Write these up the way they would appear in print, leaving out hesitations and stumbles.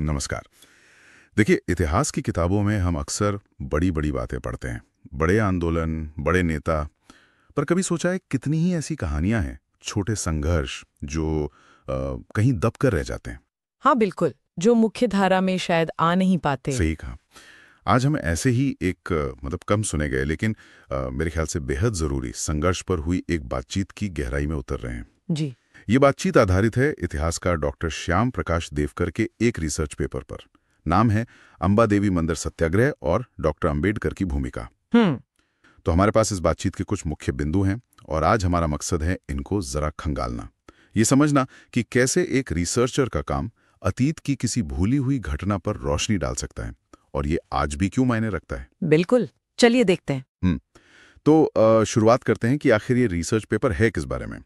नमस्कार। देखिए, इतिहास की किताबों में हम अक्सर बड़ी बड़ी बातें पढ़ते हैं, बड़े आंदोलन, बड़े नेता। पर कभी सोचा है कितनी ही ऐसी कहानियां हैं, छोटे संघर्ष जो कहीं दब कर रह जाते हैं। हाँ बिल्कुल, जो मुख्य धारा में शायद आ नहीं पाते। सही कहा। आज हम ऐसे ही एक मतलब कम सुने गए लेकिन मेरे ख्याल से बेहद जरूरी संघर्ष पर हुई एक बातचीत की गहराई में उतर रहे हैं। जी। ये बातचीत आधारित है इतिहासकार डॉक्टर श्याम प्रकाश देवकर के एक रिसर्च पेपर पर। नाम है अंबा देवी मंदिर सत्याग्रह और डॉक्टर अंबेडकर की भूमिका। हम्म। तो हमारे पास इस बातचीत के कुछ मुख्य बिंदु हैं और आज हमारा मकसद है इनको जरा खंगालना, ये समझना कि कैसे एक रिसर्चर का काम अतीत की किसी भूली हुई घटना पर रोशनी डाल सकता है और ये आज भी क्यों मायने रखता है। बिल्कुल, चलिए देखते हैं। तो शुरुआत करते हैं कि आखिर ये रिसर्च पेपर है किस बारे में।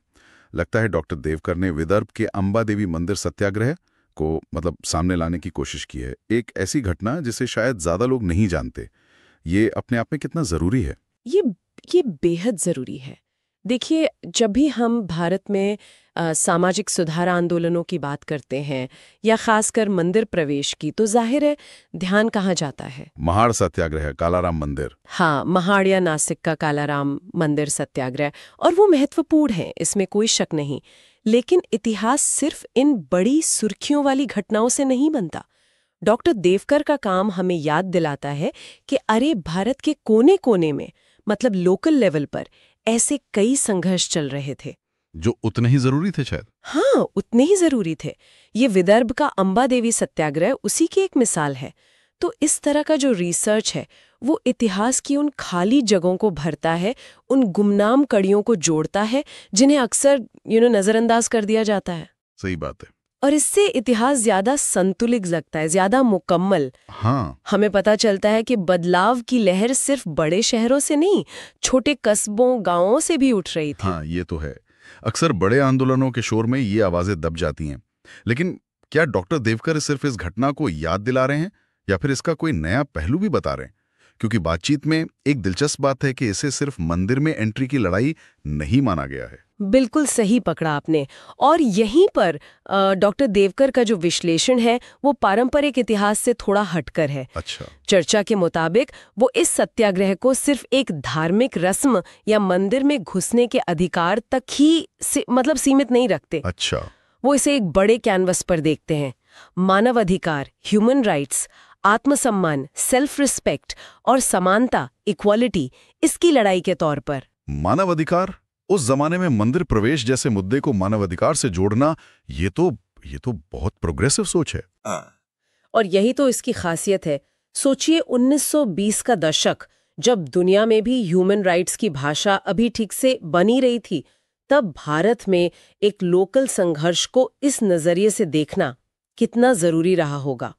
लगता है डॉक्टर देवकर ने विदर्भ के अंबा देवी मंदिर सत्याग्रह को मतलब सामने लाने की कोशिश की है, एक ऐसी घटना जिसे शायद ज्यादा लोग नहीं जानते। ये अपने आप में कितना जरूरी है। ये ये बेहद ज़रूरी है। देखिए, जब भी हम भारत में सामाजिक सुधार आंदोलनों की बात करते हैं या खासकर मंदिर प्रवेश की, तो जाहिर है ध्यान कहाँ जाता है। महाड़ सत्याग्रह, कालाराम मंदिर। हाँ, महाड़ या नासिक का कालाराम मंदिर सत्याग्रह, और वो महत्वपूर्ण है, इसमें कोई शक नहीं। लेकिन इतिहास सिर्फ इन बड़ी सुर्खियों वाली घटनाओं से नहीं बनता। डॉक्टर देवकर का काम हमें याद दिलाता है कि अरे भारत के कोने कोने में, मतलब लोकल लेवल पर, ऐसे कई संघर्ष चल रहे थे जो उतने ही जरूरी थे शायद। हाँ, उतने ही जरूरी थे। ये विदर्भ का अंबा देवी सत्याग्रह उसी की एक मिसाल है। तो इस तरह का जो रिसर्च है वो इतिहास की उन खाली जगहों को भरता है, उन गुमनाम कड़ियों को जोड़ता है जिन्हें अक्सर नजरअंदाज कर दिया जाता है। सही बात है। और इससे इतिहास ज्यादा संतुलित लगता है, ज्यादा मुकम्मल। हाँ, हमें पता चलता है कि बदलाव की लहर सिर्फ बड़े शहरों से नहीं, छोटे कस्बों, गांवों से भी उठ रही थी। हाँ, ये तो है। अक्सर बड़े आंदोलनों के शोर में ये आवाजें दब जाती हैं। लेकिन क्या डॉक्टर देवकर सिर्फ इस घटना को याद दिला रहे हैं या फिर इसका कोई नया पहलू भी बता रहे हैं? क्योंकि बातचीत में एक दिलचस्प बात है कि इसे सिर्फ मंदिर में एंट्री की लड़ाई नहीं माना गया है। बिल्कुल सही पकड़ा आपने। और यहीं पर डॉक्टर देवकर का जो विश्लेषण है वो पारंपरिक इतिहास से थोड़ा हटकर है। अच्छा। चर्चा के मुताबिक वो इस सत्याग्रह को सिर्फ एक धार्मिक रस्म या मंदिर में घुसने के अधिकार तक ही मतलब सीमित नहीं रखते। अच्छा। वो इसे एक बड़े कैनवस पर देखते हैं। मानव अधिकार, ह्यूमन राइट्स, आत्मसम्मान, सेल्फ रिस्पेक्ट और समानता, इक्वालिटी, इसकी लड़ाई के तौर पर। मानव अधिकार, उस जमाने में मंदिर प्रवेश जैसे मुद्दे को मानव अधिकार से जोड़ना, ये तो बहुत प्रोग्रेसिव सोच है। और यही तो इसकी खासियत है। सोचिए 1920 का दशक, जब दुनिया में भी ह्यूमन राइट्स की भाषा अभी ठीक से बनी रही थी, तब भारत में एक लोकल संघर्ष को इस नजरिए से देखना कितना जरूरी रहा होगा।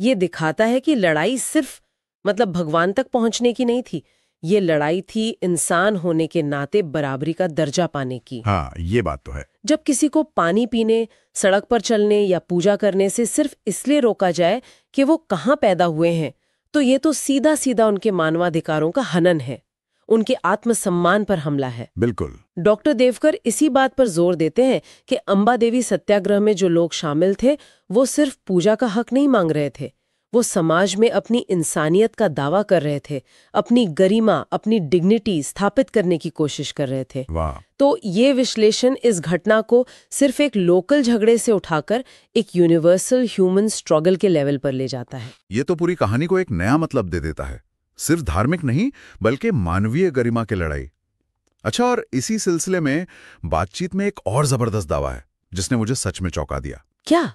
ये दिखाता है कि लड़ाई सिर्फ मतलब भगवान तक पहुंचने की नहीं थी, ये लड़ाई थी इंसान होने के नाते बराबरी का दर्जा पाने की। हाँ, ये बात तो है। जब किसी को पानी पीने, सड़क पर चलने या पूजा करने से सिर्फ इसलिए रोका जाए कि वो कहाँ पैदा हुए हैं, तो ये तो सीधा सीधा उनके मानवाधिकारों का हनन है, उनके आत्मसम्मान पर हमला है। बिल्कुल। डॉक्टर देवकर इसी बात पर जोर देते हैं कि अंबा देवी सत्याग्रह में जो लोग शामिल थे वो सिर्फ पूजा का हक नहीं मांग रहे थे, वो समाज में अपनी इंसानियत का दावा कर रहे थे, अपनी गरिमा, अपनी डिग्निटी स्थापित करने की कोशिश कर रहे थे। वाह। तो ये विश्लेषण इस घटना को सिर्फ एक लोकल झगड़े से उठाकर एक यूनिवर्सल ह्यूमन स्ट्रगल के लेवल पर ले जाता है। ये तो पूरी कहानी को एक नया मतलब दे देता है, सिर्फ धार्मिक नहीं बल्कि मानवीय गरिमा की लड़ाई। अच्छा, और इसी सिलसिले में बातचीत में एक और जबरदस्त दावा है जिसने मुझे सच में चौंका दिया। क्या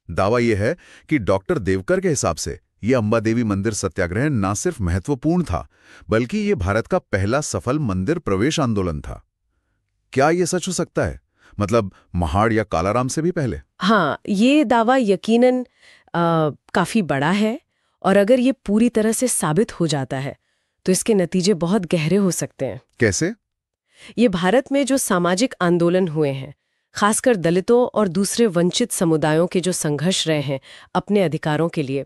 दावा यह है कि डॉक्टर देवकर के हिसाब से ये अंबा देवी मंदिर सत्याग्रह न सिर्फ महत्वपूर्ण था बल्कि ये भारत का पहला सफल मंदिर प्रवेश आंदोलन था। क्या ये सच हो सकता है? मतलब महाड़ या कालाराम से भी पहले? हाँ, ये दावा यकीनन काफी बड़ा है, और अगर ये पूरी तरह से साबित हो जाता है तो इसके नतीजे बहुत गहरे हो सकते हैं। कैसे? ये भारत में जो सामाजिक आंदोलन हुए हैं, खासकर दलितों और दूसरे वंचित समुदायों के जो संघर्ष रहे हैं अपने अधिकारों के लिए,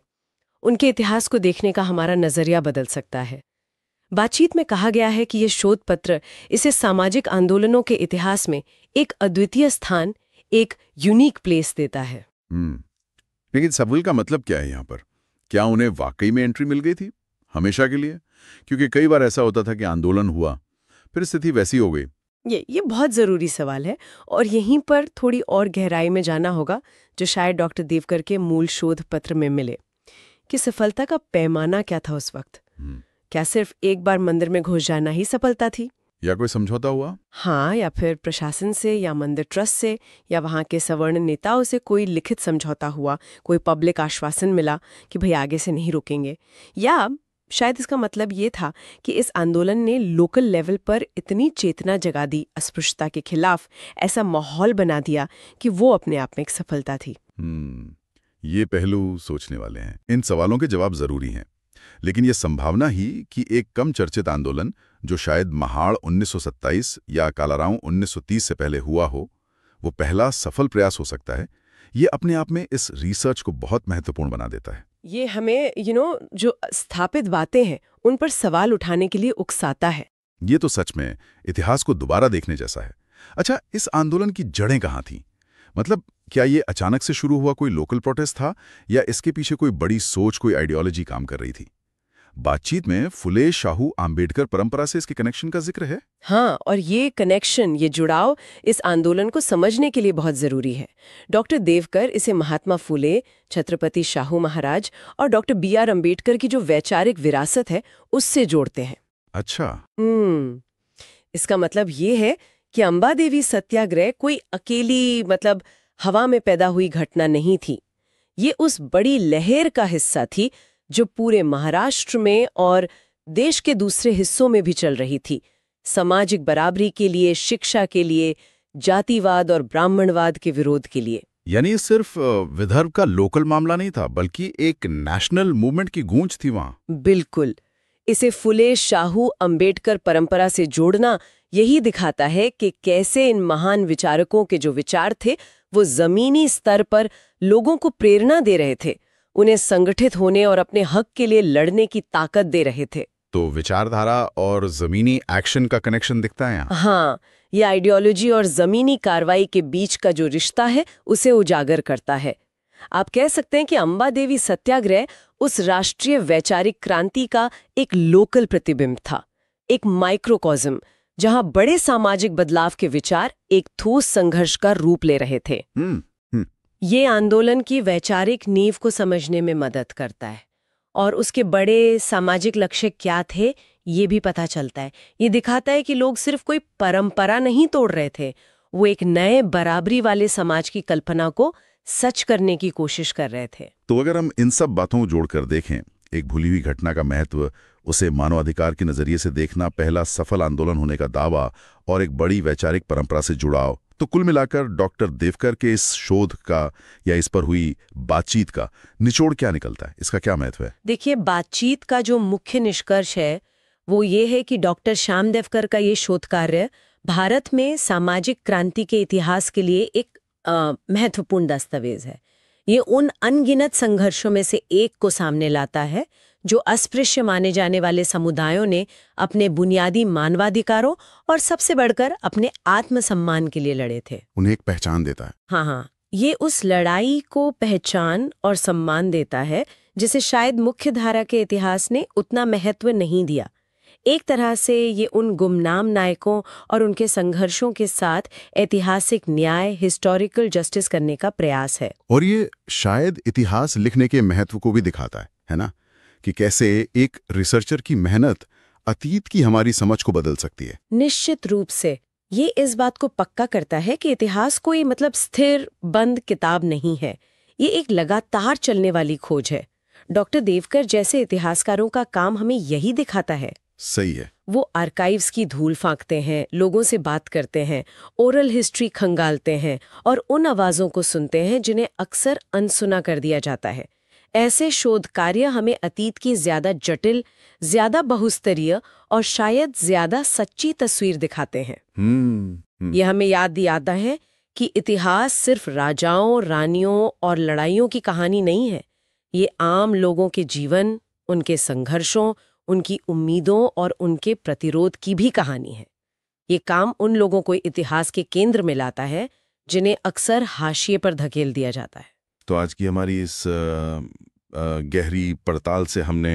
उनके इतिहास को देखने का हमारा नजरिया बदल सकता है। बातचीत में कहा गया है कि ये शोध पत्र इसे सामाजिक आंदोलनों के इतिहास में एक अद्वितीय स्थान, एक यूनिक प्लेस देता है। लेकिन सवाल का मतलब क्या है यहाँ पर? क्या उन्हें वाकई में एंट्री मिल गई थी हमेशा के लिए? क्योंकि कई बार ऐसा होता था कि आंदोलन हुआ, फिर स्थिति वैसी हो गई। ये बहुत ज़रूरी सवाल है और यहीं पर थोड़ी और गहराई में जाना होगा, जो शायद डॉक्टर देवकर के मूल शोध पत्र में मिले कि सफलता का पैमाना क्या था उस वक्त। क्या सिर्फ एक बार मंदिर में घुस जाना ही सफलता थी, या कोई समझौता हुआ? हाँ, या फिर प्रशासन से या मंदिर ट्रस्ट से या वहाँ के सवर्ण नेताओं से कोई लिखित समझौता हुआ, कोई पब्लिक आश्वासन मिला कि भाई आगे से नहीं रुकेंगे, या शायद इसका मतलब ये था कि इस आंदोलन ने लोकल लेवल पर इतनी चेतना जगा दी अस्पृश्यता के खिलाफ, ऐसा माहौल बना दिया कि वो अपने आप में एक सफलता थी। ये पहलू सोचने वाले हैं। इन सवालों के जवाब जरूरी हैं, लेकिन ये संभावना ही कि एक कम चर्चित आंदोलन जो शायद महाड़ 1927 या कालाराव 1930 से पहले हुआ हो, वो पहला सफल प्रयास हो सकता है, ये अपने आप में इस रिसर्च को बहुत महत्वपूर्ण बना देता है। ये हमें जो स्थापित बातें हैं उन पर सवाल उठाने के लिए उकसाता है। ये तो सच में इतिहास को दोबारा देखने जैसा है। अच्छा, इस आंदोलन की जड़ें कहाँ थीं? मतलब क्या ये अचानक से शुरू हुआ कोई लोकल प्रोटेस्ट था, या इसके पीछे कोई बड़ी सोच, कोई आइडियोलॉजी काम कर रही थी? बातचीत में फुले शाहू आम्बेडकर परंपरा से इसके कनेक्शन का जिक्र है। हाँ, और ये कनेक्शन, ये जुड़ाव इस आंदोलन को समझने के लिए बहुत जरूरी है। डॉक्टर देवकर इसे महात्मा फुले, छत्रपति शाहू महाराज और डॉक्टर बी.आर. अम्बेडकर की जो वैचारिक विरासत है उससे जोड़ते हैं। अच्छा। इसका मतलब ये है कि अंबा देवी सत्याग्रह कोई अकेली हवा में पैदा हुई घटना नहीं थी। ये उस बड़ी लहर का हिस्सा थी जो पूरे महाराष्ट्र में और देश के दूसरे हिस्सों में भी चल रही थी। सामाजिक बराबरी के लिए, शिक्षा के लिए, जातिवाद और ब्राह्मणवाद के विरोध के लिए। यानी ये सिर्फ विदर्भ का लोकल मामला नहीं था, बल्कि एक नेशनल मूवमेंट की गूंज थी वहां। बिल्कुल। इसे फुले शाहू अम्बेडकर परंपरा से जोड़ना यही दिखाता है कि कैसे इन महान विचारकों के जो विचार थे वो जमीनी स्तर पर लोगों को प्रेरणा दे रहे थे, उन्हें संगठित होने और अपने हक के लिए लड़ने की ताकत दे रहे थे। तो विचारधारा और जमीनी एक्शन का कनेक्शन दिखता है यहाँ। हाँ, ये आइडियोलॉजी और जमीनी कार्रवाई के बीच का जो रिश्ता है उसे उजागर करता है। आप कह सकते हैं कि अंबा देवी सत्याग्रह उस राष्ट्रीय वैचारिक क्रांति का एक लोकल प्रतिबिंब था, एक माइक्रोकॉज्म, जहां बड़े सामाजिक बदलाव के विचार एक ठोस संघर्ष का रूप ले रहे थे। ये आंदोलन की वैचारिक नींव को समझने में मदद करता है और उसके बड़े सामाजिक लक्ष्य क्या थे ये भी पता चलता है। ये दिखाता है कि लोग सिर्फ कोई परंपरा नहीं तोड़ रहे थे, वो एक नए बराबरी वाले समाज की कल्पना को सच करने की कोशिश कर रहे थे। तो अगर हम इन सब बातों को जोड़कर देखें, एक भूली हुई घटना का महत्व, उसे मानवाधिकार के नजरिए से देखना, पहला सफल आंदोलन होने का दावा और एक बड़ी वैचारिक परंपरा से जुड़ाव, तो कुल मिलाकर डॉक्टर देवकर के इस शोध का या इस पर हुई बातचीत का निचोड़ क्या निकलता है? इसका क्या महत्व है? देखिए, बातचीत का जो मुख्य निष्कर्ष है वो ये है कि डॉक्टर श्याम देवकर का ये शोध कार्य भारत में सामाजिक क्रांति के इतिहास के लिए एक महत्वपूर्ण दस्तावेज है। ये उन अनगिनत संघर्षों में से एक को सामने लाता है जो अस्पृश्य माने जाने वाले समुदायों ने अपने बुनियादी मानवाधिकारों और सबसे बढ़कर अपने आत्मसम्मान के लिए लड़े थे। उन्हें एक पहचान देता है। हाँ, ये उस लड़ाई को पहचान और सम्मान देता है जिसे शायद मुख्य धारा के इतिहास ने उतना महत्व नहीं दिया। एक तरह से ये उन गुमनाम नायकों और उनके संघर्षों के साथ ऐतिहासिक न्याय, हिस्टोरिकल जस्टिस करने का प्रयास है। और ये शायद इतिहास लिखने के महत्व को भी दिखाता है ना, कि कैसे एक रिसर्चर की मेहनत अतीत की हमारी समझ को बदल सकती है। निश्चित रूप से ये इस बात को पक्का करता है कि इतिहास कोई स्थिर बंद किताब नहीं है, ये एक लगातार चलने वाली खोज है। डॉक्टर देवकर जैसे इतिहासकारों का काम हमें यही दिखाता है। सही है। वो आर्काइव्स की धूल फांकते हैं, लोगों से बात करते हैं, ओरल हिस्ट्री खंगालते हैं और उन आवाजों को सुनते हैं जिन्हें अक्सर अनसुना कर दिया जाता है। ऐसे शोध कार्य हमें अतीत की ज्यादा जटिल, ज्यादा बहुस्तरीय और शायद ज्यादा सच्ची तस्वीर दिखाते हैं। ये हमें याद दिलाता है कि इतिहास सिर्फ राजाओं, रानियों और लड़ाइयों की कहानी नहीं है। ये आम लोगों के जीवन, उनके संघर्षों, उनकी उम्मीदों और उनके प्रतिरोध की भी कहानी है। ये काम उन लोगों को इतिहास के केंद्र में लाता है जिन्हें अक्सर हाशिए पर धकेल दिया जाता है। तो आज की हमारी इस गहरी पड़ताल से हमने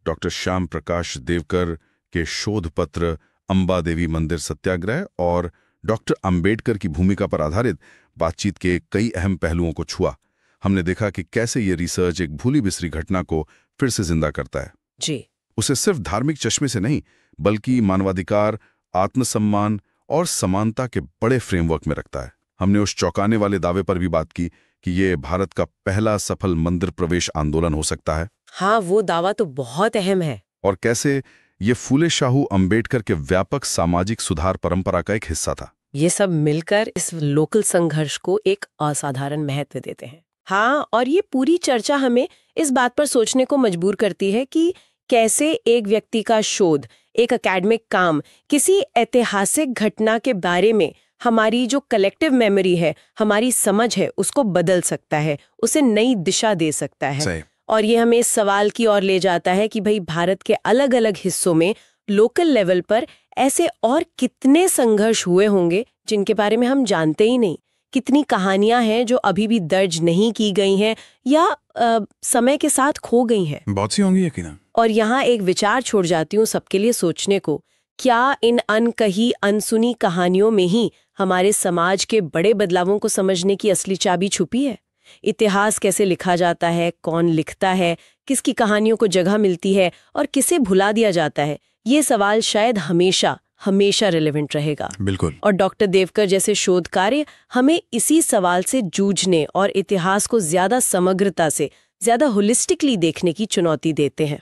डॉक्टर श्याम प्रकाश देवकर के शोध पत्र अंबा देवी मंदिर सत्याग्रह और डॉक्टर अंबेडकर की भूमिका पर आधारित बातचीत के कई अहम पहलुओं को छुआ। हमने देखा कि कैसे ये रिसर्च एक भूली बिसरी घटना को फिर से जिंदा करता है। जी। उसे सिर्फ धार्मिक चश्मे से नहीं, बल्कि मानवाधिकार, आत्मसम्मान और समानता के बड़े फ्रेमवर्क में रखता है। हमने उस चौंकाने वाले दावे पर भी बात की कि ये भारत का पहला सफल मंदिर प्रवेश आंदोलन हो सकता है। हाँ, वो दावा तो बहुत अहम है। और कैसे ये फूले शाहू अंबेडकर के व्यापक सामाजिक सुधार परंपरा का एक हिस्सा था। ये सब मिलकर इस लोकल संघर्ष को एक असाधारण महत्व देते हैं। हाँ, और ये पूरी चर्चा हमें इस बात पर सोचने को मजबूर करती है कि कैसे एक व्यक्ति का शोध, एक एकेडमिक काम किसी ऐतिहासिक घटना के बारे में हमारी जो कलेक्टिव मेमोरी है, हमारी समझ है, उसको बदल सकता है, उसे नई दिशा दे सकता है। सही। और ये हमें इस सवाल की ओर ले जाता है कि भाई भारत के अलग अलग हिस्सों में लोकल लेवल पर ऐसे और कितने संघर्ष हुए होंगे जिनके बारे में हम जानते ही नहीं। कितनी कहानियां हैं जो अभी भी दर्ज नहीं की गई हैं या समय के साथ खो गई हैं। बहुत सी होंगी यकीनन। और यहाँ एक विचार छोड़ जाती हूँ सबके लिए सोचने को, क्या इन अनकही अनसुनी कहानियों में ही हमारे समाज के बड़े बदलावों को समझने की असली चाबी छुपी है? इतिहास कैसे लिखा जाता है, कौन लिखता है, किसकी कहानियों को जगह मिलती है और किसे भुला दिया जाता है, ये सवाल शायद हमेशा हमेशा रिलेवेंट रहेगा। बिल्कुल। और डॉक्टर देवकर जैसे शोध कार्य हमें इसी सवाल से जूझने और इतिहास को ज्यादा समग्रता से, ज्यादा होलिस्टिकली देखने की चुनौती देते हैं।